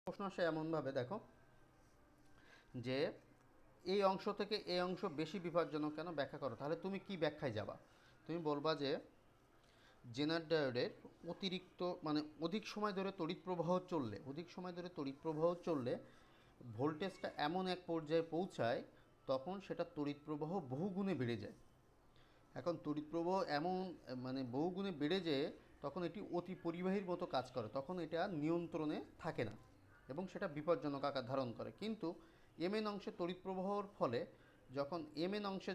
প্রশ্ন আসে এমনভাবে দেখো যে এই অংশ থেকে এই অংশ বেশি বিপজ্জনক কেন ব্যাখ্যা করো, তাহলে তুমি কি ব্যাখ্যায় যাবা? তুমি বলবা যে জেনার ডায়োডের অতিরিক্ত মানে অধিক সময় ধরে তড়িৎ প্রবাহ চললে ভোল্টেজটা এমন এক পর্যায়ে পৌঁছায় তখন সেটা তড়িৎ প্রবাহ বহুগুণে বেড়ে যায়। এখন তড়িৎ প্রবাহ এমন মানে বহুগুণে বেড়ে যেয়ে তখন এটি অতি পরিবাহীর মতো কাজ করে, তখন এটা নিয়ন্ত্রণে থাকে না এবং সেটা বিপজ্জনক আকার ধারণ করে। কিন্তু এমএন অংশে তড়িৎ প্রবাহর ফলে যখন এমএন অংশে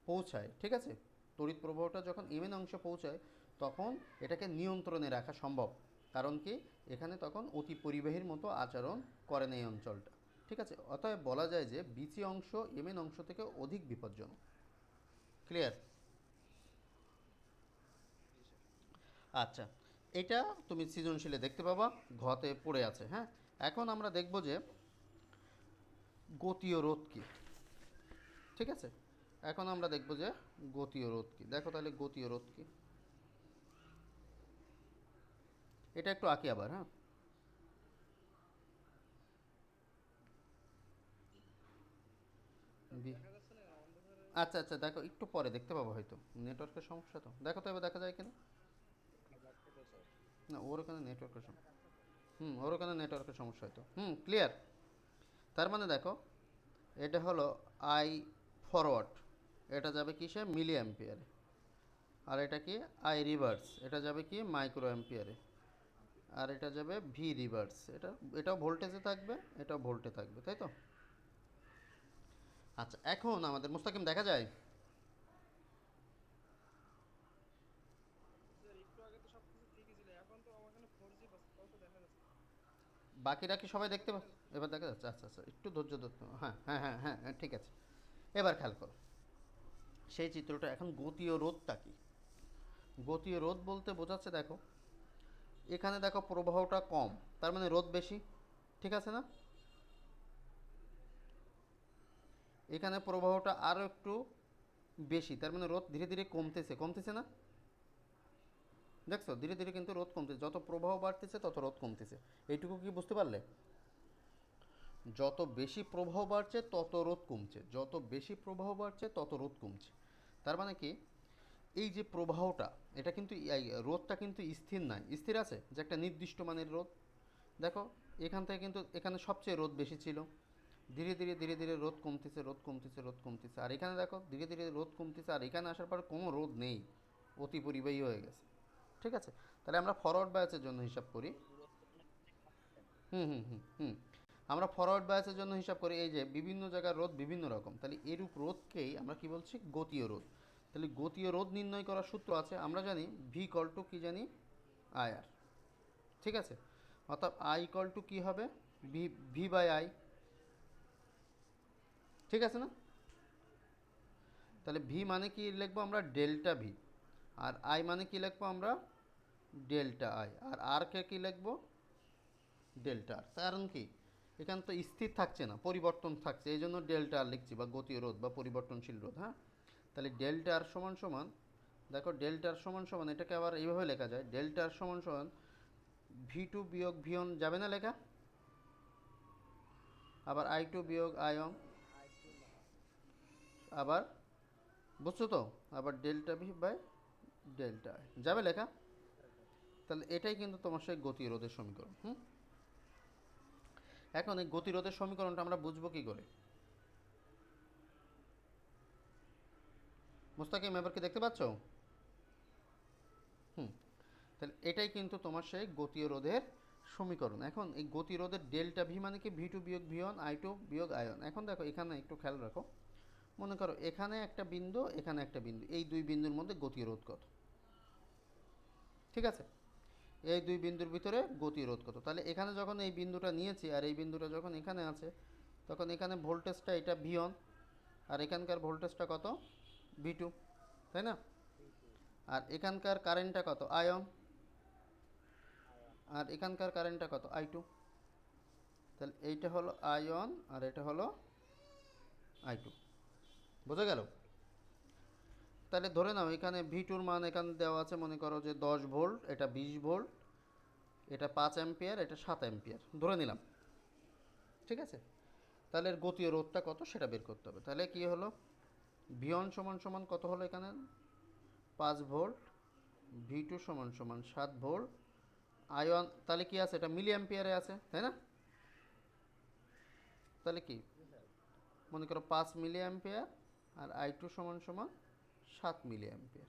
পৌঁছায়, ঠিক আছে, তড়িৎ প্রবাহটা যখন এমএন অংশে পৌঁছায় তখন এটাকে নিয়ন্ত্রণে রাখা সম্ভব। কারণ কি, এখানে তখন অতি পরিবাহীর মতো আচরণ করে না এই অঞ্চলটা। ঠিক আছে, অতএব বলা যায় যে বিচি অংশ এমএন অংশ থেকে অধিক বিপজ্জনক। ক্লিয়ার? আচ্ছা, এটা তুমি সৃজনশীলে দেখতে পাবা, ঘতে পড়ে আছে। হ্যাঁ, এখন আমরা দেখব যে গতীয় রোধ কী। ঠিক আছে, এখন আমরা দেখব যে গতীয় রোধ কী। দেখো তাহলে গতীয় রোধ কী, এটা একটু আঁকি আবার। হ্যাঁ, আচ্ছা আচ্ছা, দেখো একটু পরে দেখতে পাবো, হয়তো নেটওয়ার্কের সমস্যা। তো দেখো তো এবার দেখা যায় কিনা। না, ওর ওখানে নেটওয়ার্কের সমস্যা। ওর ওখানে নেটওয়ার্কের সমস্যা হয়তো। ক্লিয়ার। তার মানে দেখো, এটা হলো আই ফরওয়ার্ড, এটা যাবে কিসে, মিলি অ্যাম্পিয়ারে। আর এটা কি, আই রিভার্স, এটা যাবে কি মাইক্রো অ্যাম্পিয়ারে। আর এটা যাবে ভি রিভার্স, এটাও ভোল্টেজে থাকবে, এটাও ভোল্টে থাকবে, তাই তো? আচ্ছা, এখন আমাদের মুস্তাকিম দেখা যায়? বাকিরা কি সবাই দেখতে পাচ্ছে? এবার দেখা যাচ্ছে? আচ্ছা আচ্ছা, একটু ধৈর্য ধরতে হবে। হ্যাঁ হ্যাঁ হ্যাঁ হ্যাঁ হ্যাঁ, ঠিক আছে। এবার খেয়াল করো সেই চিত্রটা। এখন গতীয় রোধটা কি? গতীয় রোধ বলতে বোঝাচ্ছে, দেখো এখানে দেখো প্রবাহটা কম, তার মানে রোধ বেশি। ঠিক আছে না? এখানে প্রবাহটা আরও একটু বেশি, তার মানে রোধ ধীরে ধীরে কমতেছে, কমতেছে না? দেখছো, ধীরে ধীরে কিন্তু রোধ কমতেছে, যত প্রবাহ বাড়তেছে তত রোধ কমতেছে। এইটুকু কি বুঝতে পারলে? যত বেশি প্রবাহ বাড়ছে তত রোধ কমছে, যত বেশি প্রবাহ বাড়ছে তত রোধ কমছে। তার মানে কি, এই যে প্রবাহটা, এটা কিন্তু রোধটা কিন্তু স্থির নাই, স্থির আছে যে একটা নির্দিষ্ট মানের রোধ। দেখো এখান থেকে কিন্তু এখানে সবচেয়ে রোধ বেশি ছিল, ধীরে ধীরে ধীরে ধীরে রোধ কমতেছে, রোধ কমতেছে, রোধ কমতেছে। আর এখানে দেখো ধীরে ধীরে রোধ কমতেছে, আর এখানে আসার পর কোনো রোধ নেই, অতি পরিবাহী হয়ে গেছে। ঠিক আছে, তাহলে আমরা ফরওয়ার্ড বায়াসের জন্য হিসাব করি। হুম হুম হুম হুম আমরা ফরওয়ার্ড বায়াসের জন্য হিসাব করি এই যে বিভিন্ন জায়গার রোধ বিভিন্ন রকম, তাহলে এরূপ রোধকেই আমরা কি বলছি, গতীয় রোধ। তাহলে গতীয় রোধ নির্ণয় করার সূত্র আছে, আমরা জানি ভি ইকুয়াল টু কি জানি, আই আর। ঠিক আছে, অর্থাৎ আই ইকুয়াল টু কী হবে, ভি ভি বাই আই। ঠিক আছে না? তাহলে ভি মানে কি লিখবো আমরা, ডেল্টা ভি। আর আই মানে কি লিখবো আমরা, ডেল্টা আই। আর আর কে কী লিখবো, ডেল্টা আর। কারণ কি, এখানে তো স্থির থাকছে না, পরিবর্তন থাকছে, এই জন্য ডেল্টা আর লিখছি, বা গতীয় রোধ বা পরিবর্তনশীল রোধ। হ্যাঁ, তাহলে ডেল্টা আর সমান সমান, দেখো ডেল্টা আর সমান সমান, এটাকে আবার এইভাবে লেখা যায়, ডেল্টা আর সমান সমান ভি টু বিয়োগ ভি অন, যাবে না লেখা? আবার আই টু বিয়োগ আই অন, আবার বুঝছো তো, আবার delta V by delta I, যাবে লেখা? তাহলে এটাই কিন্তু তোমার সেই গতিরোধের সমীকরণ। এখন এই গতিরোধের সমীকরণটা আমরা বুঝবো কী করে? মুস্তাকিম, এবার কি দেখতে পাচ্ছ? হুম তাহলে এটাই কিন্তু তোমার সেই গতীয় রোধের সমীকরণ। এখন এই গতিরোধের ডেল্টা ভি মানে কি, ভি টু বিয়োগ ভি অন, আই টু বিয়োগ আই অন। এখন দেখো এখানে একটু খেয়াল রাখো, মনে করো এখানে একটা বিন্দু, এখানে একটা বিন্দু, এই দুই বিন্দুর মধ্যে গতীয় রোধ কত? ঠিক আছে, এই দুই বিন্দুর ভিতরে গতীয় রোধ কত? তাহলে এখানে যখন এই বিন্দুটা নিয়েছি আর এই বিন্দুটা যখন এখানে আছে, তখন এখানে ভোল্টেজটা এটা ভি অন, আর এখানকার ভোল্টেজটা কত, ভি টু, তাই না? আর এখানকার কারেন্টটা কত, আয়ন। আর এখানকার কারেন্টটা কত, আই টু। তাহলে এইটা হলো আয়ন আর এটা হলো আই টু। বোঝা গেল? তাহলে ধরে নাও এখানে ভি টুর মান এখানে দেওয়া আছে, মনে করো যে 10 ভোল্ট, এটা 20 ভোল্ট, এটা 5 অ্যাম্পিয়ার, এটা 7 অ্যাম্পিয়ার ধরে নিলাম। ঠিক আছে, তাহলে এর গতীয় রোধটা কত সেটা বের করতে হবে। তাহলে কি হলো, V1 সমান সমান কত হলো এখানে 5 ভোল্ট, V2 সমান সমান 7 ভোল্ট, I1 তাহলে কি আছে, এটা মিলি অ্যাম্পিয়ারে আছে তাই না? তাহলে কি মনে করো 5 মিলি অ্যাম্পিয়ার, আর I2 সমান সমান 7 মিলি অ্যাম্পিয়ার।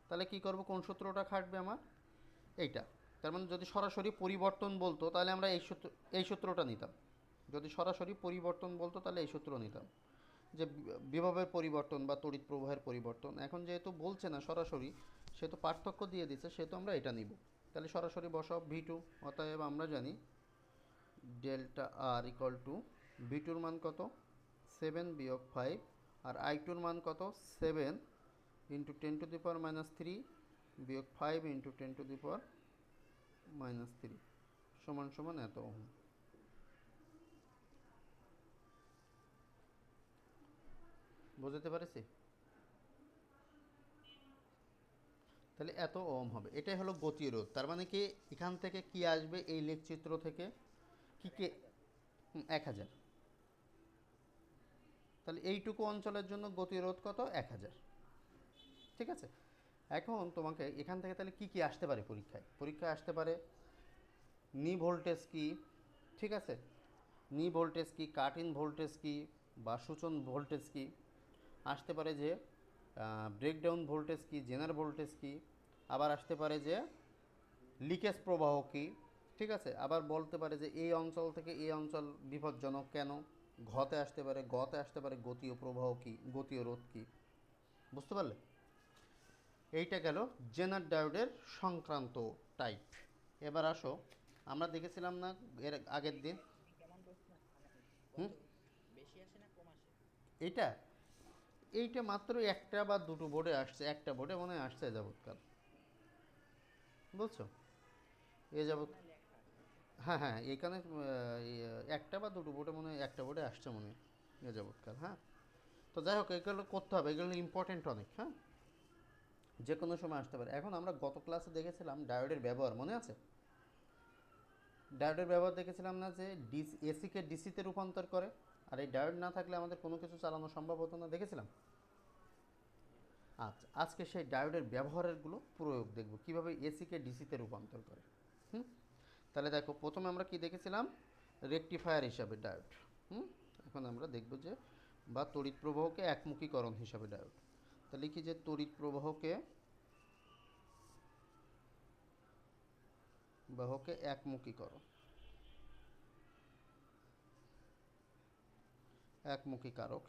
তাহলে কি করব, কোন সূত্রটা খাটবে আমার, এইটা। তার মানে যদি সরাসরি পরিবর্তন বলতো তাহলে আমরা এই সূত্রটা নিতাম। যদি সরাসরি পরিবর্তন বলতো তাহলে এই সূত্র নিতাম, যে বিভবের পরিবর্তন বা তড়িৎ প্রবাহের পরিবর্তন। এখন যেহেতু বলছে না সরাসরি, সেহেতু পার্থক্য দিয়ে দিচ্ছে, সেহেতু আমরা এটা নিব। তাহলে সরাসরি বসাও V2, অতএব আমরা জানি ডেল্টা আর ইকুয়াল টু V2-র মান কত 7 বিয়োগ 5, আর I2-র মান কত 7 ইন্টু 10⁻³ বিয়োগ 5 ইন্টু 10⁻³ সমান সমান এত ওহম। বুঝতে পেরেছি? তাহলে এত ওহম হবে, এটাই হলো গতিরোধ। তার মানে কি এখান থেকে কি আসবে, এই লেখচিত্র থেকে কি কে 1000। তাহলে এইটুকু অঞ্চলের জন্য গতিরোধ কত 1000। ঠিক আছে, এখন তোমাকে এখান থেকে তাহলে কি কি আসতে পারে পরীক্ষায় আসতে পারে নি ভোল্টেজ কি, ঠিক আছে, নি ভোল্টেজ কি, কাট ইন ভোল্টেজ কি, বা সূচন ভোল্টেজ কি, আসতে পারে যে ব্রেকডাউন ভোল্টেজ কি, জেনার ভোল্টেজ কি, আবার আসতে পারে যে লিকেজ প্রবাহ কি, ঠিক আছে, আবার বলতে পারে যে এই অঞ্চল থেকে এই অঞ্চল বিপজ্জনক কেন, ঘতে আসতে পারে, গতে আসতে পারে গতীয় প্রবাহ কি, গতীয় রোধ কি। বুঝতে পারলে? এইটা গেল জেনার ডায়োডের সংক্রান্ত টাইপ। এবার আসো, আমরা দেখেছিলাম না এর আগের দিন, হুম, এইটা এইটা মাত্র একটা বা দুটো বোর্ডে আসছে, একটা বোর্ডে মনে হয় আসছে যাবৎকাল, বুঝছো? এ যাবৎ, হ্যাঁ হ্যাঁ, এখানে একটা বা দুটো বোর্ডে মনে হয়, একটা বোর্ডে আসছে মনে হয় এ যাবৎকাল। হ্যাঁ, তো যাই হোক, এগুলো করতে হবে, এগুলো ইম্পর্টেন্ট অনেক। হ্যাঁ, যে কোনো সময় আসতে পারে। এখন আমরা গত ক্লাসে দেখেছিলাম ডায়োডের ব্যবহার, মনে আছে? ডায়োডের ব্যবহার দেখেছিলাম না, যে এসিকে ডিসিতে রূপান্তর করে, আর এই ডায়োড না থাকলে আমাদের কোনো কিছু চালানো সম্ভব হতো না, দেখেছিলাম। আচ্ছা, আজকে সেই ডায়োডের ব্যবহারেরগুলো প্রয়োগ দেখব, কীভাবে এসিকে ডিসিতে রূপান্তর করে। হুম, তাহলে দেখো, প্রথমে আমরা কি দেখেছিলাম, রেকটিফায়ার হিসাবে ডায়োড। হুম, এখন আমরা দেখব যে বা তড়িৎ প্রবাহকে একমুখীকরণ হিসাবে ডায়োড। তাহলে কি, যে তড়িৎ প্রবাহকে একমুখীকরণ, একমুখীকারক,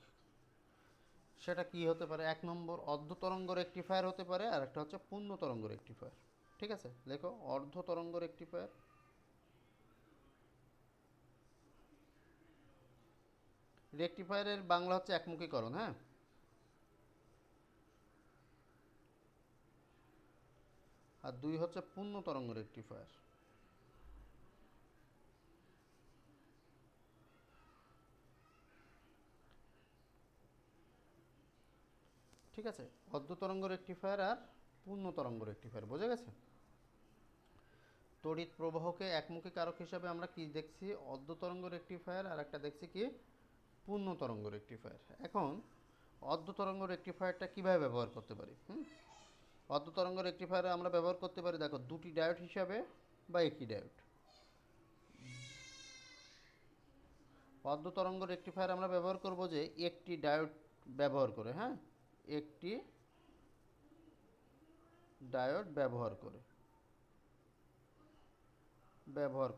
সেটা কি হতে পারে, এক নম্বর অর্ধ তরঙ্গ রেকটিফায়ার হতে পারে, আর একটা হচ্ছে পূর্ণ তরঙ্গ রেকটিফায়ার। ঠিক আছে, লেখো অর্ধ তরঙ্গ রেকটিফায়ার, রেকটিফায়ারের বাংলা হচ্ছে একমুখীকরণ। হ্যাঁ, আর দুই হচ্ছে পূর্ণ তরঙ্গ রেকটিফায়ার। ঠিক আছে, অর্ধ তরঙ্গ রেকটিফায়ার আর পূর্ণ তরঙ্গ রেকটিফায়ার, বোঝা গেছে? তড়িৎ প্রবাহকে একমুখী কারক হিসাবে আমরা কি দেখছি, অর্ধ তরঙ্গ রেকটিফায়ার, আর একটা দেখছি কি পূর্ণ তরঙ্গ রেকটিফায়ার। এখন অর্ধ তরঙ্গ রেকটিফায়ারটা কীভাবে ব্যবহার করতে পারি? অর্ধ তরঙ্গ রেকটিফায়ার আমরা ব্যবহার করতে পারি, দেখো, দুটি ডায়োড হিসাবে বা একটি ডায়োড। অর্ধ তরঙ্গ রেকটিফায়ার আমরা ব্যবহার করব যে একটি ডায়োড ব্যবহার করে। হ্যাঁ, একটি ডায়োড ব্যবহার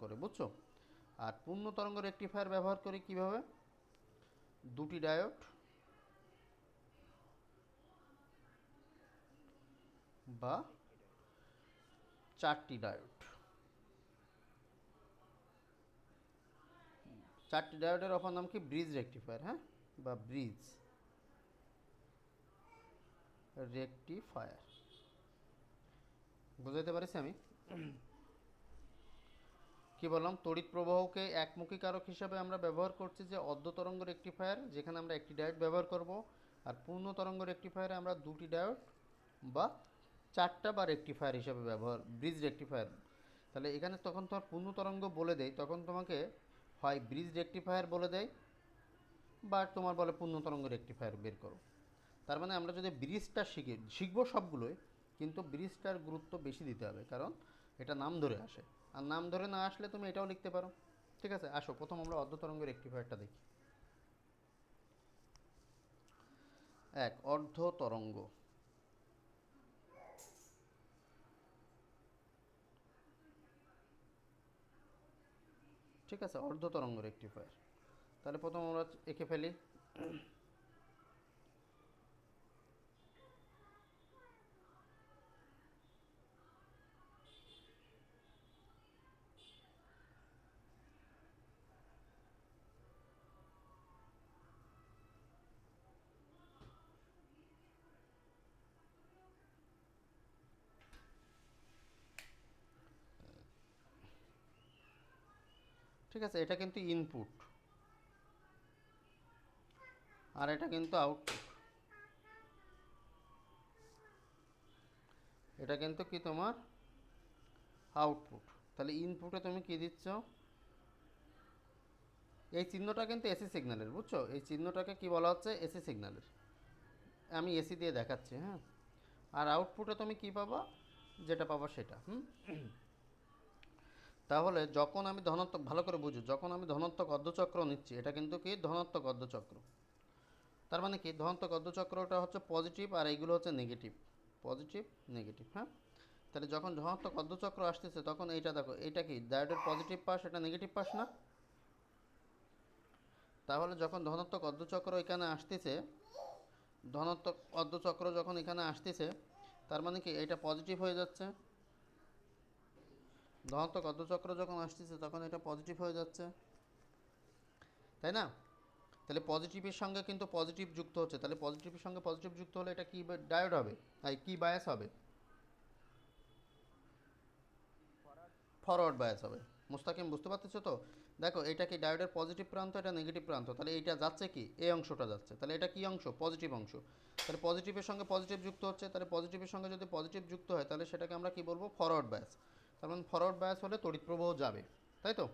করে, বুঝছো? আর পূর্ণ তরঙ্গ রেকটিফায়ার ব্যবহার করি কিভাবে, দুটি ডায়োড বা চারটি ডায়োড। চারটি ডায়োডের অপর নাম কি, ব্রিজ রেকটিফায়ার। হ্যাঁ, বা ব্রিজ রেকটিফায়ার। বুঝাইতে পারছি আমি? কি বললাম, তড়িৎ প্রবাহকে একমুখী কারক হিসাবে আমরা ব্যবহার করছি যে অর্ধ তরঙ্গ রেকটিফায়ার, যেখানে আমরা একটি ডায়োড ব্যবহার করব, আর পূর্ণ তরঙ্গ রেকটিফায়ারে আমরা দুটি ডায়োড বা চারটা বা রেকটিফায়ার হিসাবে ব্যবহার, ব্রিজ রেকটিফায়ার। তাহলে এখানে তখন তোমার পূর্ণ তরঙ্গ বলে দেয়, তখন তোমাকে হয় ব্রিজ রেকটিফায়ার বলে দেয়, বা তোমার বলে পূর্ণ তরঙ্গ রেকটিফায়ার বের করো। তার মানে আমরা যদি ব্রিজটা শিখবো সবগুলোই, কিন্তু ব্রিজটার গুরুত্ব বেশি দিতে হবে, কারণ এটা নাম ধরে আসে। আর নাম ধরে না আসলে তুমি এটাও লিখতে পারো। ঠিক আছে, আসো প্রথম আমরা অর্ধ তরঙ্গ রেকটিফায়ারটা দেখি। এক, অর্ধ তরঙ্গ। ঠিক আছে, অর্ধ তরঙ্গ রেকটিফায়ার। তাহলে প্রথম আমরা এঁকে ফেলি। ঠিক আছে, এটা কিন্তু ইনপুট, আর এটা কিন্তু আউটপুট। এটা কিন্তু কি তোমার আউটপুট। তাহলে ইনপুটে তুমি কি দিচ্ছ? এই চিহ্নটা কিন্তু এসি সিগন্যালের, বুঝছো? এই চিহ্নটাকে কি বলা হচ্ছে? এসি সিগন্যালের। আমি এসি দিয়ে দেখাচ্ছি, হ্যাঁ। আর আউটপুটে তুমি কি পাবা? যেটা পাবা সেটা। তাহলে যখন আমি ধনাত্মক, ভালো করে বুঝো, যখন আমি ধনাত্মক অর্ধচক্র নিচ্ছি, এটা কিন্তু কি ধনাত্মক অর্ধচক্র। তার মানে কি ধনাত্মক অর্ধচক্রটা হচ্ছে পজিটিভ, আর এইগুলো হচ্ছে নেগেটিভ। পজিটিভ, নেগেটিভ, হ্যাঁ। তাহলে যখন ধনাত্মক অর্ধচক্র আসতেছে, তখন এইটা দেখো, এইটা কি ডায়োডের পজিটিভ পাশ, এটা নেগেটিভ পাশ না? তাহলে যখন ধনাত্মক অর্ধচক্র এখানে আসতেছে, ধনাত্মক অর্ধচক্র যখন এখানে আসতেছে, তার মানে কি এটা পজিটিভ হয়ে যাচ্ছে। ধনাত্মক অর্ধচক্র যখন আসতেছে, তখন এটা পজিটিভ হয়ে যাচ্ছে, তাই না? তাহলে পজিটিভের সঙ্গে কিন্তু পজিটিভ যুক্ত হচ্ছে, তাহলে পজিটিভের সঙ্গে পজিটিভ যুক্ত হলে এটা কি ডায়োড হবে? কি বায়াস হবে? ফরওয়ার্ড বায়াস হবে। মুস্তাকিম, বুঝতে পারতেছো তো? দেখো, এটা কি ডায়োডের পজিটিভ প্রান্ত, এটা নেগেটিভ প্রান্ত, তাহলে এইটা যাচ্ছে কি, এই অংশটা যাচ্ছে, তাহলে এটা কি অংশ? পজিটিভ অংশ। তাহলে পজিটিভের সঙ্গে পজিটিভ যুক্ত হচ্ছে, তাহলে পজিটিভের সঙ্গে যদি পজিটিভ যুক্ত হয়, তাহলে সেটাকে আমরা কি বলবো? Forward bias. তার মানে ফরওয়ার্ড বায়াস হলে তড়িৎ প্রবাহ যাবে, তাই তো?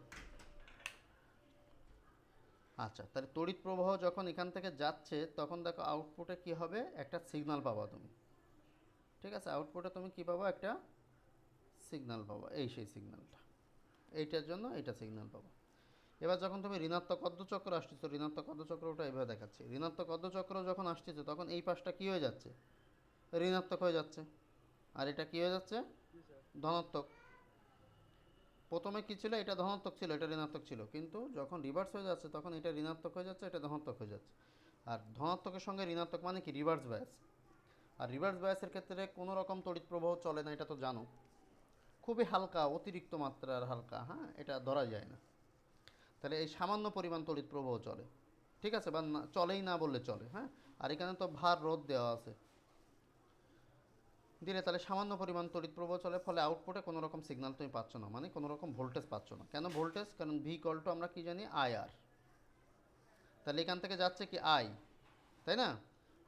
আচ্ছা, তাহলে তড়িৎ প্রবাহ যখন এখান থেকে যাচ্ছে, তখন দেখো আউটপুটে কি হবে? একটা সিগন্যাল পাবা তুমি। ঠিক আছে, আউটপুটে তুমি কি পাবা? একটা সিগন্যাল পাবা, এই সেই সিগন্যালটা। এইটার জন্য এইটা সিগন্যাল পাবো। এবার যখন তুমি ঋণাত্মক অর্ধচক্র আসতেছো, ঋণাত্মক অর্ধচক্রটা এভাবে দেখাচ্ছি, ঋণাত্মক অর্ধচক্র যখন আসতেছে, তখন এই পাশটা কী হয়ে যাচ্ছে? ঋণাত্মক হয়ে যাচ্ছে। আর এটা কী হয়ে যাচ্ছে? ধনাত্মক। প্রথমে কী ছিল? এটা ধনাত্মক ছিল, এটা ঋণাত্মক ছিল, কিন্তু যখন রিভার্স হয়ে যাচ্ছে, তখন এটা ঋণাত্মক হয়ে যাচ্ছে, এটা ধনাত্মক হয়ে যাচ্ছে। আর ধনাত্মকের সঙ্গে ঋণাত্মক মানে কি? Reverse bias. আর রিভার্স বায়াসের ক্ষেত্রে কোনো রকম তড়িৎ প্রবাহ চলে না, এটা তো জানো। খুবই হালকা, অতিরিক্ত মাত্রার হালকা, হ্যাঁ, এটা ধরা যায় না। তাহলে এই সামান্য পরিমাণ তড়িৎ প্রবাহ চলে। ঠিক আছে, বা চলেই না বললে চলে, হ্যাঁ। আর এখানে তো ভার রোধ দেওয়া আছে, দিলে তাহলে সামান্য পরিমাণ তড়িৎ প্রবাহ চলে, ফলে আউটপুটে কোনো রকম সিগন্যাল তুমি পাচ্ছ না, মানে কোনো রকম ভোল্টেজ পাচ্ছ না। কেন ভোল্টেজ? কারণ ভি ইকুয়াল টু আমরা কি জানি? আই আর। তাহলে এখান থেকে যাচ্ছে কি? আই, তাই না?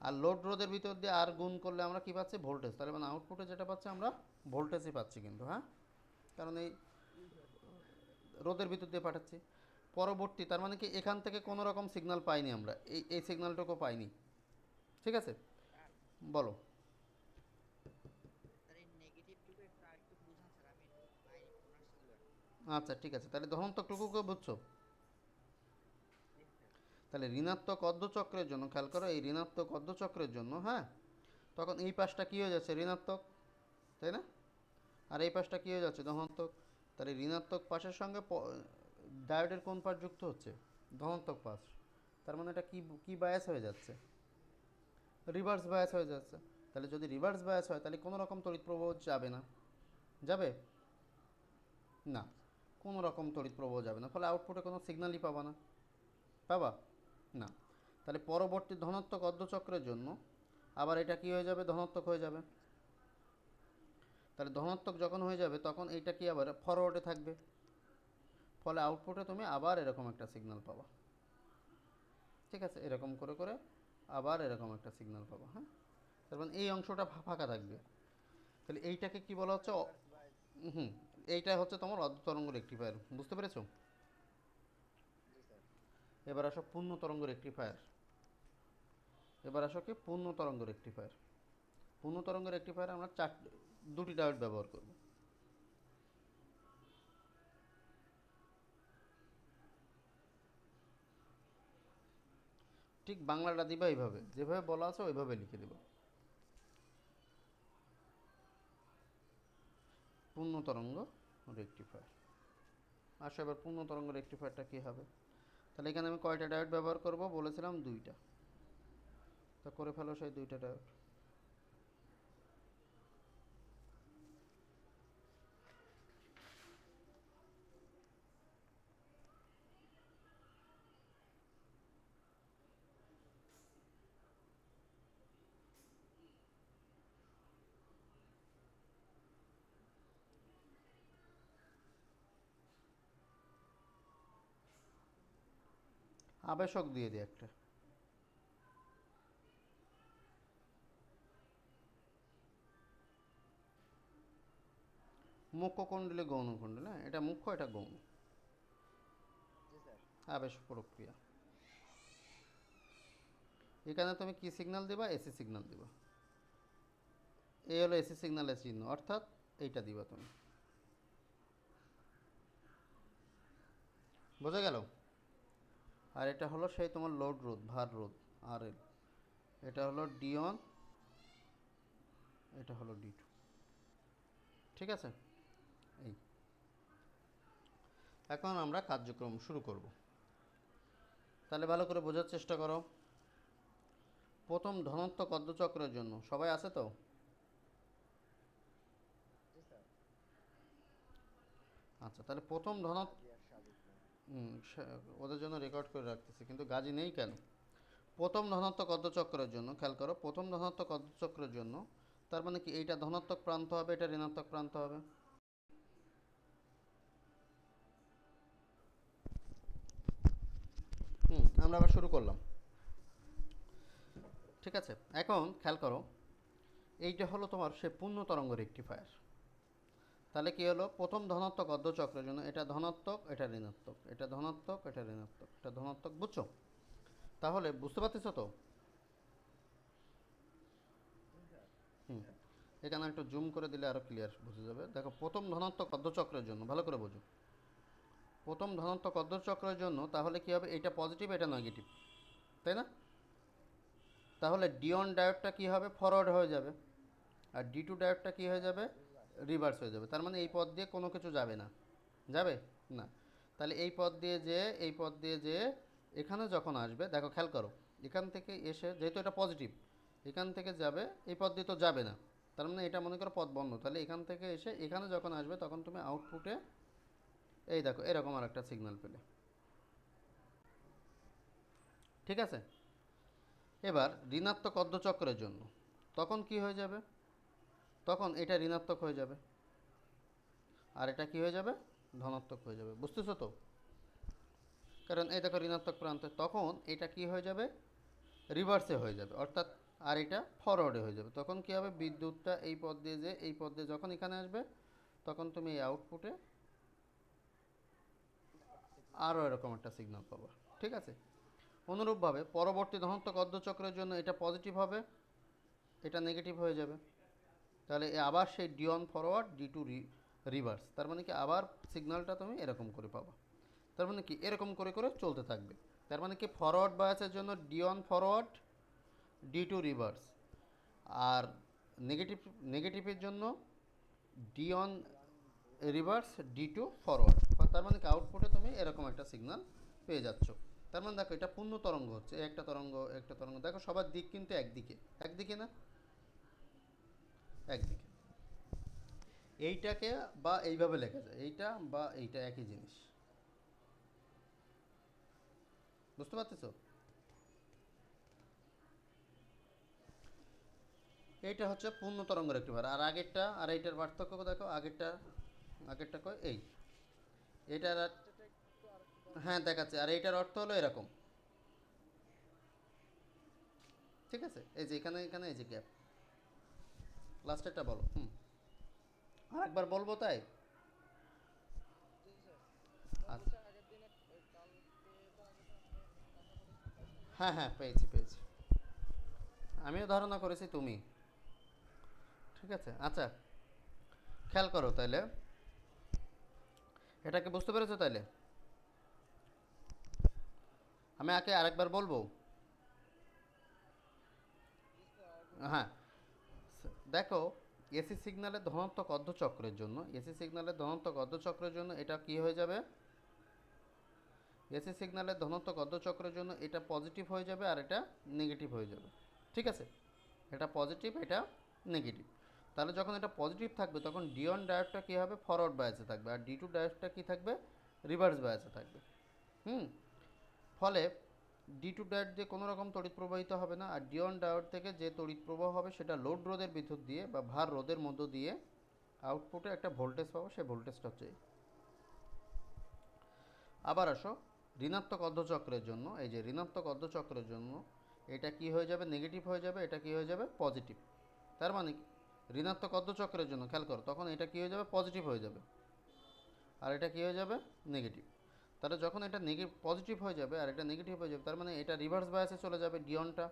আর লোড রোধের ভিতর দিয়ে আর গুণ করলে আমরা কি পাচ্ছি? ভোল্টেজ। তাহলে মানে আউটপুটে যেটা পাচ্ছি আমরা ভোল্টেজই পাচ্ছি কিন্তু, হ্যাঁ। কারণ এই রোদের ভিতর দিয়ে পাঠাচ্ছি। পরবর্তী, তার মানে কি এখান থেকে কোনো রকম সিগন্যাল পাইনি আমরা, এই সিগন্যালটুকু পাইনি। ঠিক আছে, বলো। আচ্ছা, ঠিক আছে, তাহলে ধনাত্মকটুকুকে বুঝছো? তাহলে ঋণাত্মক অর্ধচক্রের জন্য খেয়াল করো, এই ঋণাত্মক অর্ধচক্রের জন্য, হ্যাঁ, তখন এই পাশটা কী হয়ে যাচ্ছে? ঋণাত্মক, তাই না? আর এই পাশটা কী হয়ে যাচ্ছে? ধনাত্মক। তাহলে ঋণাত্মক পাশের সঙ্গে ডায়োডের কোন পাশ যুক্ত হচ্ছে? ধনাত্মক পাশ। তার মানে এটা কি কি বায়াস হয়ে যাচ্ছে? রিভার্স বায়াস হয়ে যাচ্ছে। তাহলে যদি রিভার্স বায়াস হয়, তাহলে কোনো রকম তড়িৎ প্রবাহ যাবে না। যাবে না, কোনো রকম তড়িৎ প্রবাহ যাবে না, ফলে আউটপুটে কোনো সিগন্যালই পাবা না। পাবা না। তাহলে পরবর্তী ধনাত্মক অর্ধচক্রের জন্য আবার এটা কি হয়ে যাবে? ধনাত্মক হয়ে যাবে। তাহলে ধনাত্মক যখন হয়ে যাবে, তখন এইটা কি আবার ফরওয়ার্ডে থাকবে, ফলে আউটপুটে তুমি আবার এরকম একটা সিগন্যাল পাবা। ঠিক আছে, এরকম করে করে আবার এরকম একটা সিগন্যাল পাবা, হ্যাঁ। তার মানে এই অংশটা ফাঁকা থাকবে। তাহলে এইটাকে কি বলা হচ্ছে? হুম, এইটা হচ্ছে তোমার অর্ধ তরঙ্গ রেকটিফায়ার। বুঝতে পেরেছো? এবার আসো পূর্ণ তরঙ্গ রেকটিফায়ার। এবার আসো কি পূর্ণ তরঙ্গ রেকটিফায়ার। পূর্ণ তরঙ্গ রেকটিফায়ার আমরা দুটি ডায়োড ব্যবহার করব। ঠিক বাংলাটা দিবা এইভাবে, যেভাবে বলা আছে ওইভাবে লিখে দেব, পূর্ণ তরঙ্গ রেকটিফায়ার। আসো এবার পূর্ণ তরঙ্গ রেকটিফায়ারটা কী হবে। তাহলে এখানে আমি কয়টা ডায়োড ব্যবহার করব বলেছিলাম? দুইটা। তা করে ফেলো সেই দুইটা ডায়োড। আবেশক দিয়ে দিই একটা। মুখ্য কুণ্ডলী গৌণ কুণ্ডলী, হ্যাঁ এটা মুখ্য এটা গৌণ। আবেশ প্রক্রিয়া। এখানে তুমি কি সিগন্যাল দিবা? এসি সিগন্যাল দিবা। এই হলো এসি সিগন্যালের চিহ্ন, অর্থাৎ এইটা দিবা তুমি। বোঝা গেল? আর এটা হলো সেই তোমার লোড রোধ, ভার রোধ, আর এল। এটা হলো ডি1, এটা হলো ডি2। ঠিক আছে? এই এখন আমরা কার্যক্রম শুরু করব। তাহলে ভালো করে বোঝার চেষ্টা করো। প্রথম ধনাত্মক অর্ধচক্রের জন্য সবাই আছে তো? আচ্ছা, তাহলে প্রথম ওদের জন্য রেকর্ড করে রাখতেছি, কিন্তু গাজী নেই কেন? প্রথম ধনাত্মক অর্ধচক্রের জন্য খেয়াল করো, প্রথম ধনাত্মক অর্ধচক্রের জন্য তার মানে কি এইটা ধনাত্মক প্রান্ত হবে, এটা ঋণাত্মক প্রান্ত হবে। আমরা আবার শুরু করলাম। ঠিক আছে, এখন খেয়াল করো, এইটা হলো তোমার সে পূর্ণ তরঙ্গ রেকটিফায়ার। তাহলে কি হলো? প্রথম ধনাত্মক অর্ধচক্রের জন্য এটা ধনাত্মক, এটা ঋণাত্মক, এটা ধনাত্মক, এটা ঋণাত্মক, এটা ধনাত্মক। বুঝছো? তাহলে বুঝতে পারতেছো তো? হুম, এখানে একটু জুম করে দিলে আরও ক্লিয়ার বুঝে যাবে। দেখো, প্রথম ধনাত্মক অর্ধচক্রের জন্য ভালো করে বোঝো, প্রথম ধনাত্মক অর্ধচক্রের জন্য তাহলে কি হবে? এটা পজিটিভ, এটা নেগেটিভ, তাই না? তাহলে ডি1 ডায়োডটা কি হবে? ফরওয়ার্ড হয়ে যাবে। আর ডি2 ডায়োডটা কি হয়ে যাবে? রিভার্স হয়ে যাবে। তার মানে এই পথ দিয়ে কোনো কিছু যাবে না, যাবে না। তাহলে এই পথ দিয়ে যে, এই পথ দিয়ে যে এখানে যখন আসবে, দেখো খেয়াল করো, এখান থেকে এসে যেহেতু এটা পজিটিভ, এখান থেকে যাবে, এই পথ দিয়ে তো যাবে না। তার মানে এটা মনে করো পথ বন্ধ। তাহলে এখান থেকে এসে এখানে যখন আসবে তখন তুমি আউটপুটে এই দেখো এরকম আর একটা সিগন্যাল পেলে। ঠিক আছে? এবার ঋণাত্মক অর্ধচক্রের জন্য তখন কি হয়ে যাবে? তখন এটা ঋণাত্মক হয়ে যাবে, আর এটা কি হয়ে যাবে? ধনাত্মক হয়ে যাবে। বুঝতেছো তো? কারণ এই দেখো ঋণাত্মক প্রান্তে, তখন এটা কি হয়ে যাবে? রিভার্সে হয়ে যাবে, অর্থাৎ আর এটা ফরওয়ার্ডে হয়ে যাবে। তখন কি হবে? বিদ্যুৎটা এই পথ দিয়ে যে, এই পথ দিয়ে যখন এখানে আসবে তখন তুমি এই আউটপুটে আরও এরকম একটা সিগন্যাল পাবো। ঠিক আছে? অনুরূপভাবে পরবর্তী ধনাত্মক অর্ধচক্রের জন্য এটা পজিটিভ হবে, এটা নেগেটিভ হয়ে যাবে। তাহলে আবার সেই ডি1 ফরওয়ার্ড, ডি2 রিভার্স। তার মানে কি আবার সিগন্যালটা তুমি এরকম করে পাবা। তার মানে কি এরকম করে করে চলতে থাকবে। তার মানে কি ফরওয়ার্ড বায়াসের জন্য ডি1 ফরওয়ার্ড, ডি2 রিভার্স। আর নেগেটিভ নেগেটিভের জন্য ডি1 রিভার্স, ডি2 ফরওয়ার্ড। তার মানে কি আউটপুটে তুমি এরকম একটা সিগন্যাল পেয়ে যাচ্ছ। তার মানে দেখো এটা পূর্ণ তরঙ্গ হচ্ছে, একটা তরঙ্গ একটা তরঙ্গ। দেখো সবার দিক কিন্তু একদিকে, একদিকে না, একদিকে। এইটাকে বা এইভাবে লেখা যায়, এইটা বা এইটা একই জিনিস। বুঝতে পারতেছো? এইটা হচ্ছে পূর্ণ তরঙ্গ রেক্টিফায়ার। আর আগেরটা আর এইটার পার্থক্য দেখো, আগেরটা আগেরটা কয় এই, এইটার হ্যাঁ দেখাচ্ছে, আর এইটার অর্থ হলো এরকম। ঠিক আছে? এই যে এখানে এখানে এই যে গ্যাপ। লাস্টেরটা বলো। আরেকবার বলবো তাই? আচ্ছা, হ্যাঁ হ্যাঁ, পেয়েছি পেয়েছি। আমিও ধারণা করেছি তুমি। ঠিক আছে, আচ্ছা, খেয়াল করো তাইলে। এটাকে বুঝতে পেরেছো তাইলে? আমি আগে আরেকবার বলবো। হ্যাঁ, দেখো, এসি সিগন্যালের ধনাত্মক অর্ধচক্রের জন্য, এসি সিগন্যালের ধনাত্মক অর্ধচক্রের জন্য এটা কি হয়ে যাবে? এসি সিগন্যালের ধনাত্মক অর্ধচক্রের জন্য এটা পজিটিভ হয়ে যাবে আর এটা নেগেটিভ হয়ে যাবে। ঠিক আছে, এটা পজিটিভ, এটা নেগেটিভ। তাহলে যখন এটা পজিটিভ থাকবে তখন ডি ওয়ান ডায়োডটা কী হবে? ফরওয়ার্ড বায়াসে থাকবে, আর ডি টু ডায়োডটা কী থাকবে? রিভার্স বায়াসে থাকবে। হুম। ফলে ডি টু ডায়োড দিয়ে কোনো রকম তড়িৎ প্রবাহিত হবে না, আর ডি ওয়ান ডায়োড থেকে যে তড়িৎ প্রবাহ হবে সেটা লোড রোধের ভিতর দিয়ে বা ভার রোধের মধ্য দিয়ে আউটপুটে একটা ভোল্টেজ পাবো, সেই ভোল্টেজটা হচ্ছে এই। আবার আসো, ঋণাত্মক অর্ধচক্রের জন্য, এই যে ঋণাত্মক অর্ধচক্রের জন্য এটা কি হয়ে যাবে? নেগেটিভ হয়ে যাবে, এটা কি হয়ে যাবে? পজিটিভ। তার মানে কি? ঋণাত্মক অর্ধচক্রের জন্য খেয়াল করো, তখন এটা কি হয়ে যাবে? পজিটিভ হয়ে যাবে, আর এটা কি হয়ে যাবে? নেগেটিভ। তাহলে যখন এটা পজিটিভ হয়ে যাবে আর এটা নেগেটিভ হয়ে যাবে, তার মানে এটা রিভার্স বায়াসে চলে যাবে। ডিওনটা,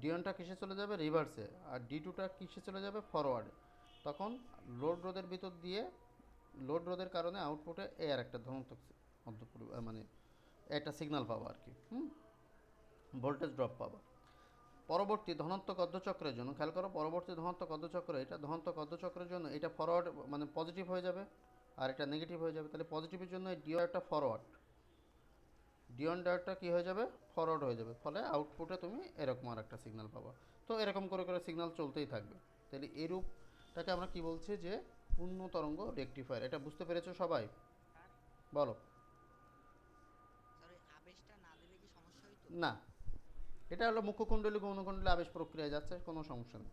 ডিওনটা কিসে চলে যাবে? রিভার্সে। আর ডি টুটা কিসে চলে যাবে? ফরওয়ার্ডে। তখন লোড রোধের ভিতর দিয়ে, লোড রোধের কারণে আউটপুটে এ আর একটা ধনাত্মক মানে একটা সিগন্যাল পাবো আর কি। ভোল্টেজ ড্রপ পাবো। পরবর্তী ধনাত্মক অর্ধচক্রের জন্য খেয়াল করো, পরবর্তী ধনাত্মক অর্ধচক্র, এটা ধনাত্মক অর্ধচক্রের জন্য এটা ফরওয়ার্ড মানে পজিটিভ হয়ে যাবে, আর এটা নেগেটিভ হয়ে যাবে। তাহলে পজিটিভের জন্য ডিওটা ফরওয়ার্ড, ডিওন ডায়োডটা কী হয়ে যাবে? ফরওয়ার্ড হয়ে যাবে। ফলে আউটপুটে তুমি এরকম আর একটা সিগন্যাল পাবা। তো এরকম করে করে সিগন্যাল চলতেই থাকবে। তাহলে এরূপটাকে আমরা কি বলছি? যে পূর্ণ তরঙ্গ রেকটিফায়ার। এটা বুঝতে পেরেছো সবাই? বলো। না, এটা হলো মুখ্যকুণ্ডলী গৌণকুণ্ডলী আবেশ প্রক্রিয়ায় যাচ্ছে, কোনো সমস্যা নেই।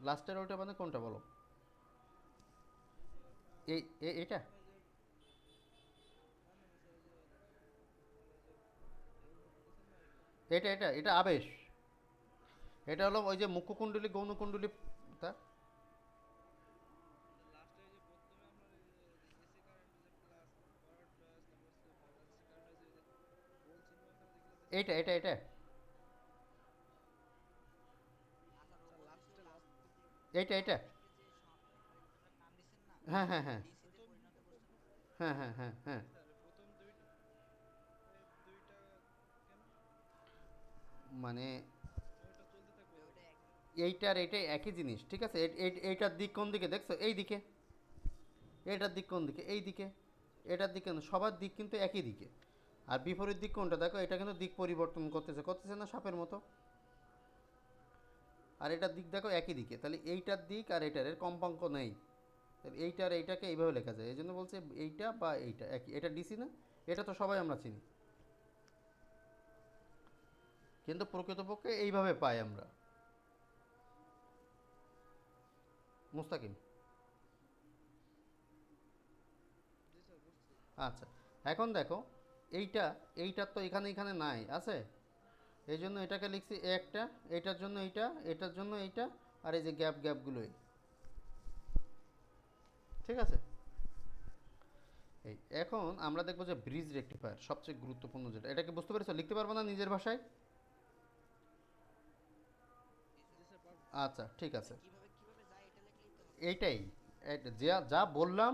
লাস্টের ওইটা মানে কোনটা বলো? এই এটা এটা এটা এটা আবেশ। এটা হলো ওই যে মুখ্যকুণ্ডলী গৌণকুণ্ডলী। তা এইটা এটা এটা এইটা এটা হ্যাঁ হ্যাঁ হ্যাঁ হ্যাঁ হ্যাঁ হ্যাঁ হ্যাঁ। মানে এইটার এটাই একই জিনিস, ঠিক আছে। এইটার দিক কোন দিকে দেখছো? এই দিকে। এটার দিক কোন দিকে? এই দিকে। এটার দিক কেন? সবার দিক কিন্তু একই দিকে। আর বিপরীত দিক কোনটা দেখো? এটা কিন্তু দিক পরিবর্তন করতেছে, করতেছে না সাপের মতো? আর এটার দিক দেখো একই দিকে। তাহলে এইটার দিক আর এটার এর কম্পাঙ্ক নেই। তাহলে এইটার এইটাকে এইভাবে লেখা যায়, এই জন্য বলছে এইটা বা এইটা একই। এটা ডিসি না? এটা তো সবাই আমরা চিনি, কিন্তু প্রকৃতপক্ষে এইভাবে পাই আমরা। মুস্তাকিম। আচ্ছা, এখন দেখো, এইটা, এইটার তো এখানে এখানে নাই আছে, এই জন্য এটাকে লিখছি এ একটা, এইটার জন্য এইটা, এটার জন্য এইটা, আর এই যে গ্যাপগুলোই। ঠিক আছে। এই এখন আমরা দেখবো যে ব্রিজ রেকটিফায়ার সবচেয়ে গুরুত্বপূর্ণ যেটা, এটাকে বুঝতে পেরেছো? লিখতে পারবো না নিজের ভাষায়? আচ্ছা ঠিক আছে। এইটাই, যা যা বললাম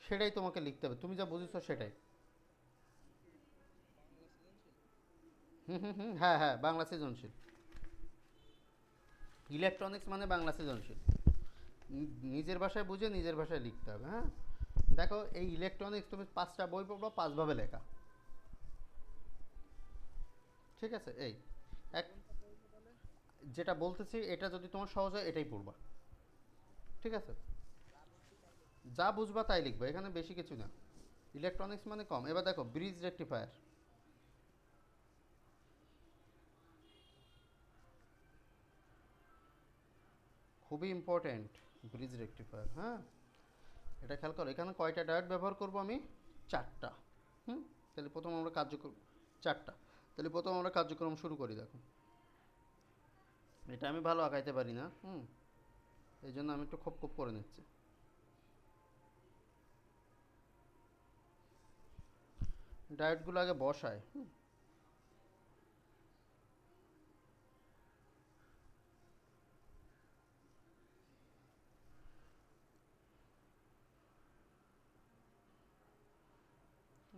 সেটাই তোমাকে লিখতে হবে, তুমি যা বুঝেছো সেটাই। হ্যাঁ হ্যাঁ, বাংলা সৃজনশীল। ইলেকট্রনিক্স মানে বাংলা সৃজনশীল। নিজের ভাষায় বুঝে নিজের ভাষায় লিখতে হবে। হ্যাঁ, দেখো, এই ইলেকট্রনিক্স তুমি 5টা বই পড়বা, 5ভাবে লেখা। ঠিক আছে। এই এক, যেটা বলতেছি এটা যদি তোমার সহজ হয় এটাই পড়বা। ঠিক আছে, যা বুঝবা তাই লিখবা, এখানে বেশি কিছু না। ইলেকট্রনিক্স মানে কম। এবার দেখো ব্রিজ রেকটিফায়ার, খুবই ইম্পর্ট্যান্ট। ব্রিজ রেকটিফায়ার, হ্যাঁ, এটা খেয়াল করো। এখানে কয়টা ডায়োড ব্যবহার করব আমি? 4টা। হুম। তাহলে প্রথম আমরা কার্যক্রম, 4টা। তাহলে প্রথম আমরা কার্যক্রম শুরু করি। দেখো, এটা আমি ভালো আঁকাইতে পারি না, এই জন্য আমি একটু খোপ খোপ করে নিচ্ছি। ডায়োডগুলো আগে বসায়।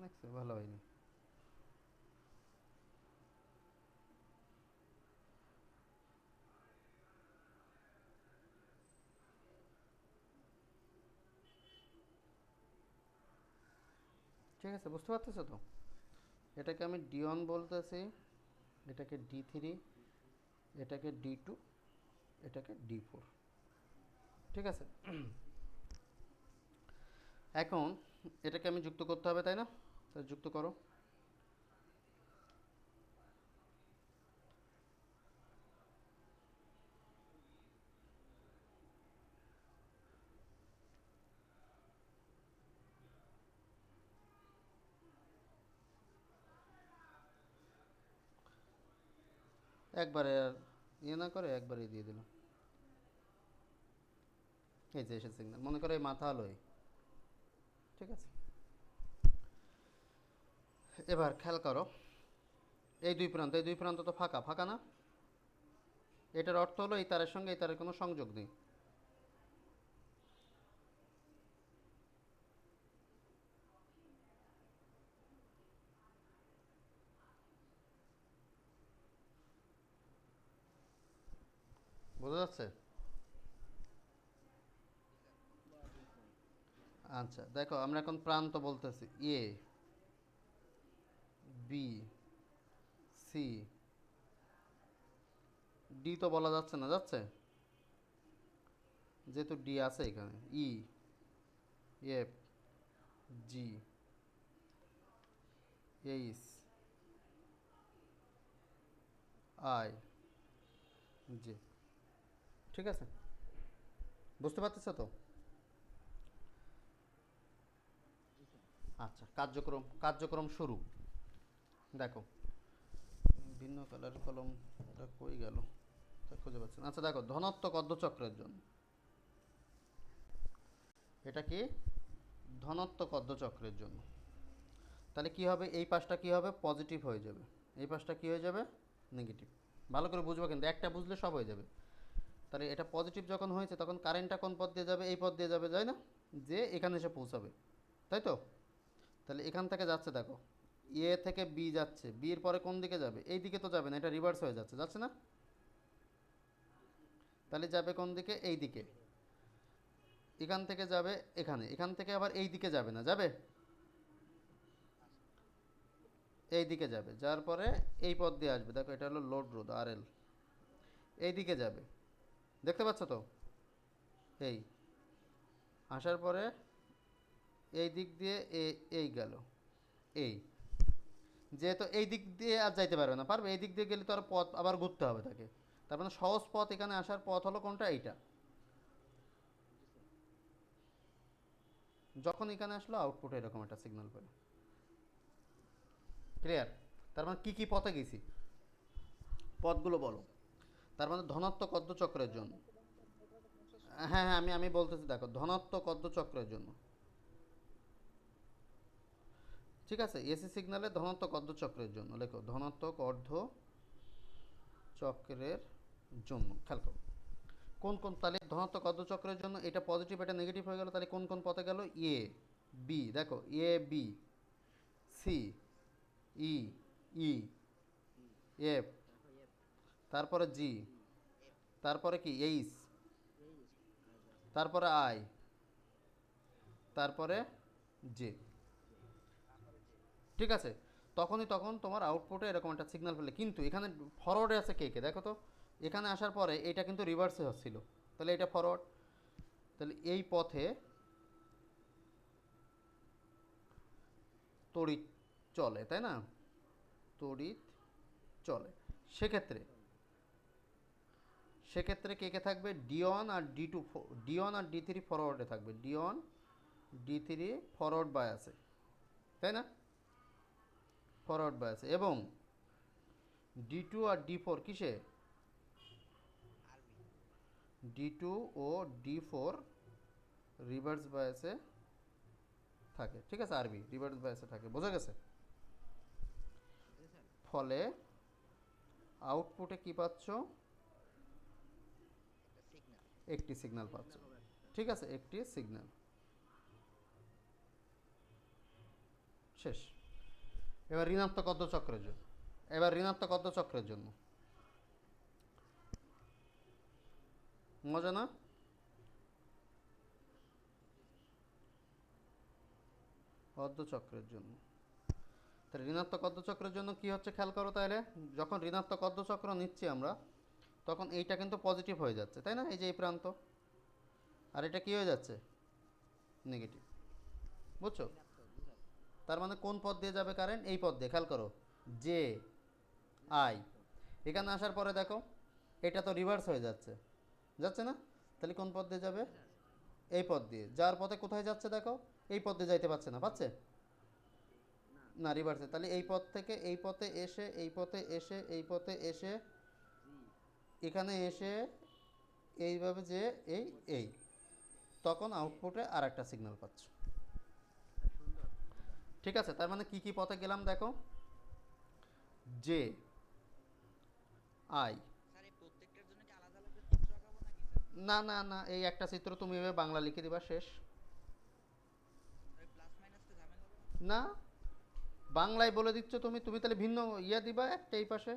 দেখছো ভালো হয়নি। ঠিক আছে, বুঝতে পারতেছো তো? এটাকে আমি D1 বলতেছি, এটাকে D3, এটাকে D2, এটাকে D4। ঠিক আছে, এখন এটাকে আমি যুক্ত করতে হবে, তাই না? তাহলে যুক্ত করো। একবারে আর ইয়ে না করে একবারে দিয়ে দিলাম। এই যে এসে সিগন্যাল, মনে করো এই মাথা আলোয়। ঠিক আছে, এবার খেয়াল করো, এই দুই প্রান্ত তো ফাঁকা ফাঁকা না? এটার অর্থ হলো এই তারের সঙ্গে এই তারের কোনো সংযোগ নেই। বোঝা যাচ্ছে? আচ্ছা দেখো, আমরা এখন প্রান্ত বলতেছি এ, বি, সি, ডি তো বলা যাচ্ছে না, যাচ্ছে? যেহেতু ডি আছে এখানে, E, F, G, H, I, J. ঠিক আছে, বুঝতে পারতেছো তো? আচ্ছা, কার্যক্রম কার্যক্রম শুরু। দেখো, ভিন্ন কালার কলমটা কই গেল, তা খুঁজে পাচ্ছি না। আচ্ছা দেখো, ধনাত্মক অর্ধচক্রের জন্য এটা কি, ধনাত্মক অর্ধচক্রের জন্য তাহলে কি হবে, এই পাশটা কি হবে, পজিটিভ হয়ে যাবে, এই পাশটা কি হয়ে যাবে, নেগেটিভ। ভালো করে বুঝবো কিন্তু, একটা বুঝলে সব হয়ে যাবে। তাহলে এটা পজিটিভ যখন হয়েছে তখন কারেন্টটা কোন পথ দিয়ে যাবে, এই পথ দিয়ে যাবে, তাই না? যে এখানে এসে পৌঁছাবে, তাই তো? তাহলে এখান থেকে যাচ্ছে দেখো, এ থেকে বি যাচ্ছে, বি এর পরে কোন দিকে যাবে, এই দিকে তো যাবে না, এটা রিভার্স হয়ে যাচ্ছে, যাচ্ছে না? তাহলে যাবে কোন দিকে, এই দিকে। এখান থেকে যাবে এখানে, এখান থেকে আবার এই দিকে যাবে না, যাবে এই দিকে যাবে, যার পরে এই পথ দিয়ে আসবে। দেখো এটা হলো লোড রোধ RL, এই দিকে যাবে, দেখতে পাচ্ছ তো? এই আসার পরে এই দিক দিয়ে এই গেল, এই, যেহেতু এই দিক দিয়ে আর যাইতে পারবে না, পারবে? এই দিক দিয়ে গেলে তো আর পথ আবার ঘুরতে হবে তাকে। তার মানে সহজ পথ এখানে আসার পথ হলো কোনটা, এইটা। যখন এখানে আসলো আউটপুটে এরকম একটা সিগন্যাল পেল। ক্লিয়ার? তার মানে কি কি পথে গেছি, পথগুলো বলো। তার মানে ধনাত্মক অর্ধচক্রের জন্য, হ্যাঁ হ্যাঁ, আমি আমি বলতেছি, দেখো ধনাত্মক অর্ধচক্রের জন্য, ঠিক আছে, এসি সিগন্যালে ধনাত্মক অর্ধচক্রের জন্য লেখো, ধনাত্মক অর্ধ চক্রের জন্য। খেয়াল করো কোন কোন, তাহলে ধনাত্মক অর্ধচক্রের জন্য এটা পজিটিভ এটা নেগেটিভ হয়ে গেল, তাহলে কোন কোন পথে গেল, এ বি, দেখো A B, C, E, E, F, তারপরে জি, তারপরে কি এইচ, তারপরে আই, তারপরে জে। ঠিক আছে, তখন তোমার আউটপুটে এরকম একটা সিগন্যাল পেলে, কিন্তু এখানে ফরওয়ার্ডে আছে কে কে, দেখো তো। এখানে আসার পরে এটা কিন্তু রিভার্সে হচ্ছিল, তাহলে এটা ফরওয়ার্ড, তাহলে এই পথে তড়িৎ চলে, তাই না? তড়িৎ চলে। সেক্ষেত্রে সেক্ষেত্রে কে কে থাকবে, D1 আর D2, D1 আর D3 ফরওয়ার্ডে থাকবে, D1 D3 ফরওয়ার্ড বায়াসে, তাই না? ফরওয়ার্ড বায়াসে। এবং D2 আর D4 কিসে, D2 ও D4 রিভার্স বায়াসে থাকে। ঠিক আছে, আরবি রিভার্স বায়াসে থাকে, বোঝা গেছে? ফলে আউটপুটে কি পাচ্ছ? একটি সিগন্যাল পাচ্ছ। ঠিক আছে, একটি সিগন্যাল। শেষ। এবার ঋণাত্মক অর্ধচক্রের জন্য, মজা না? অর্ধচক্রের জন্য, তাহলে ঋণাত্মক অর্ধচক্রের জন্য কি হচ্ছে খেয়াল করো তাহলে। যখন ঋণাত্মক অর্ধচক্র নিচ্ছি আমরা, তখন এইটা কিন্তু পজিটিভ হয়ে যাচ্ছে, তাই না? এই যে এই প্রান্ত, আর এটা কি হয়ে যাচ্ছে? নেগেটিভ। বুঝছো? তার মানে কোন পথ দিয়ে যাবে কারেন্ট? এই পথ দিয়ে। খেয়াল করো, জে আই এখানে আসার পরে দেখো এটা তো রিভার্স হয়ে যাচ্ছে, যাচ্ছে না? তাহলে কোন পথ দিয়ে যাবে? এই পথ দিয়ে। যার পথে কোথায় যাচ্ছে দেখো, এই পথ দিয়ে যাইতে পারছে না, পাচ্ছে না, রিভার্সে। তাহলে এই পথ থেকে এই পথে এসে, এই পথে এসে, এই পথে এসে, এখানে এসে এইভাবে যে এই এই তখন আউটপুটে আর একটা সিগন্যাল পাচ্ছ। ঠিক আছে, তার মানে কি কি পথে গেলাম দেখো, জে আই। না না না, এই একটা চিত্র তুমি এভাবে বাংলা লিখে দিবা, শেষ। না, বাংলায় বলে দিচ্ছ তুমি, তুমি তাহলে ভিন্ন ইয়া দিবা, একটা এই পাশে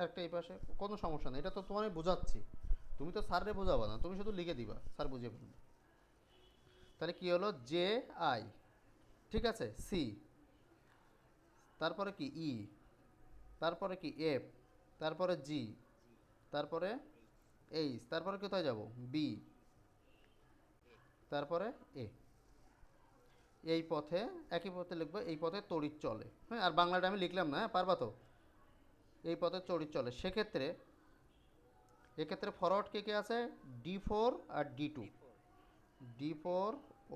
একটা এই পাশে, কোনো সমস্যা নেই, এটা তো তোমার বোঝাচ্ছি। তুমি তো স্যাররে বোঝাবা না, তুমি শুধু লিখে দিবা, স্যার বুঝিয়ে ফেলবে। তাহলে কি হলো? জে আই, ঠিক আছে, সি, তারপরে কি ই, তারপরে কি এফ, তারপরে জি, তারপরে এইচ, তারপরে কোথায় যাব? বি, তারপরে এ। এই পথে, একই পথে লিখবো, এই পথে তড়িৎ চলে। হ্যাঁ, আর বাংলাটা আমি লিখলাম না, হ্যাঁ, পারবা তো? এই পথে তড়িৎ চলে। সেক্ষেত্রে এক্ষেত্রে ফরওয়ার্ড কে কে আছে? D4 R D2। D4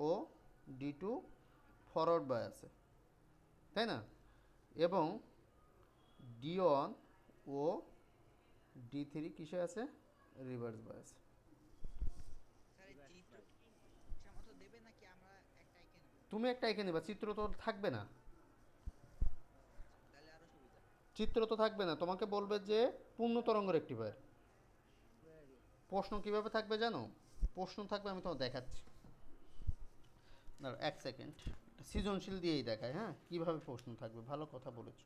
O D2 forward by আছে, তাই না? এবং D1 ও D3 কিসে আছে? রিভার্স বাই আছে। তুমি একটা এঁকে নেবা, চিত্র তো থাকবে না। চিত্র তো থাকবে না, তোমাকে বলবে যে পূর্ণ তরঙ্গ রেক্টিফায়ার। প্রশ্ন কিভাবে থাকবে জানো? প্রশ্ন থাকবে, আমি তোমাকে দেখাচ্ছি, দাঁড়াও এক সেকেন্ড। সৃজনশীল দিয়েই দেখায়, হ্যাঁ, কিভাবে প্রশ্ন থাকবে। ভালো কথা বলেছো।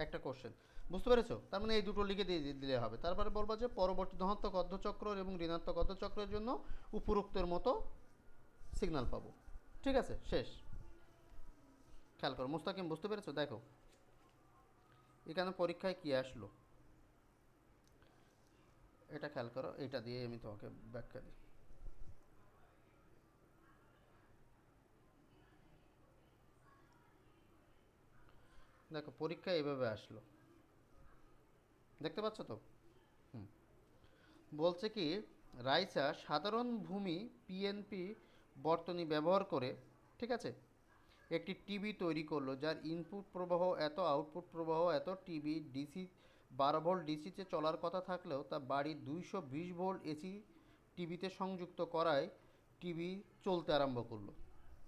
একটা কোশ্চেন, বুঝতে পেরেছো? তার মানে এই দুটো লিখে দিয়ে দিলে হবে। তারপরে বলবা যে পরবর্তী ধনাত্মক অর্ধচক্র এবং ঋণাত্মক অর্ধচক্রের জন্য উপরোক্তের মতো সিগন্যাল পাবো। ঠিক আছে, শেষ। খেয়াল করো মুস্তাকিম, বুঝতে পেরেছো? দেখো এখানে পরীক্ষায় কি আসলো, এটা খেয়াল করো, এটা দিয়ে আমি তোমাকে ব্যাখ্যা দিই। দেখো পরীক্ষায় এভাবে আসলো, দেখতে পাচ্ছ তো? হুম, বলছে কি, রাইসা সাধারণ ভূমি পিএনপি বর্তনী ব্যবহার করে, ঠিক আছে, একটি টিভি তৈরি করলো যার ইনপুট প্রবাহ এত, আউটপুট প্রবাহ এত। টিভি ডিসি 12 ভোল্ট ডিসিতে চলার কথা থাকলেও তা বাড়ির 220 ভোল্ট এসি টিভিতে সংযুক্ত করায় টিভি চলতে আরম্ভ করলো।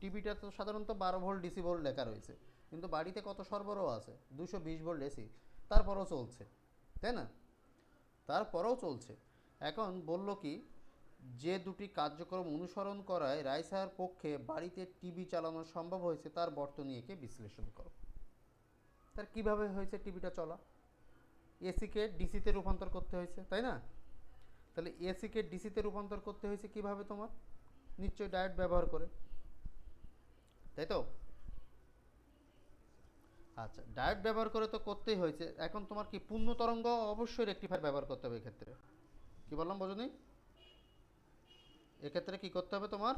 টিভিটা তো সাধারণত 12 ভোল্ট ডিসি ভোল্ট লেখা রয়েছে, কিন্তু বাড়িতে কত সরবরাহ আছে? 220 ভোল্ট এসি, তারপরেও চলছে, তাই না? তারপরেও চলছে। এখন বলল কি, যে দুটি কার্যক্রম অনুসরণ করায় রাইসার পক্ষে বাড়িতে টিভি চালানো সম্ভব হয়েছে তার বর্তনী এঁকে বিশ্লেষণ করো। তার কিভাবে হয়েছে টিভিটা চলা? এসিকে ডিসিতে রূপান্তর করতে হয়েছে, তাই না? তাহলে এসিকে ডিসিতে রূপান্তর করতে হয়েছে কিভাবে তোমার? নিশ্চয়ই ডায়োড ব্যবহার করে, তাই তো? আচ্ছা, ডায়োড ব্যবহার করে তো করতেই হয়েছে। এখন তোমার কি পূর্ণ তরঙ্গ অবশ্যই রেকটিফায়ার ব্যবহার করতে হবে এক্ষেত্রে। কি বললাম বোঝনি? এক্ষেত্রে কি করতে হবে তোমার?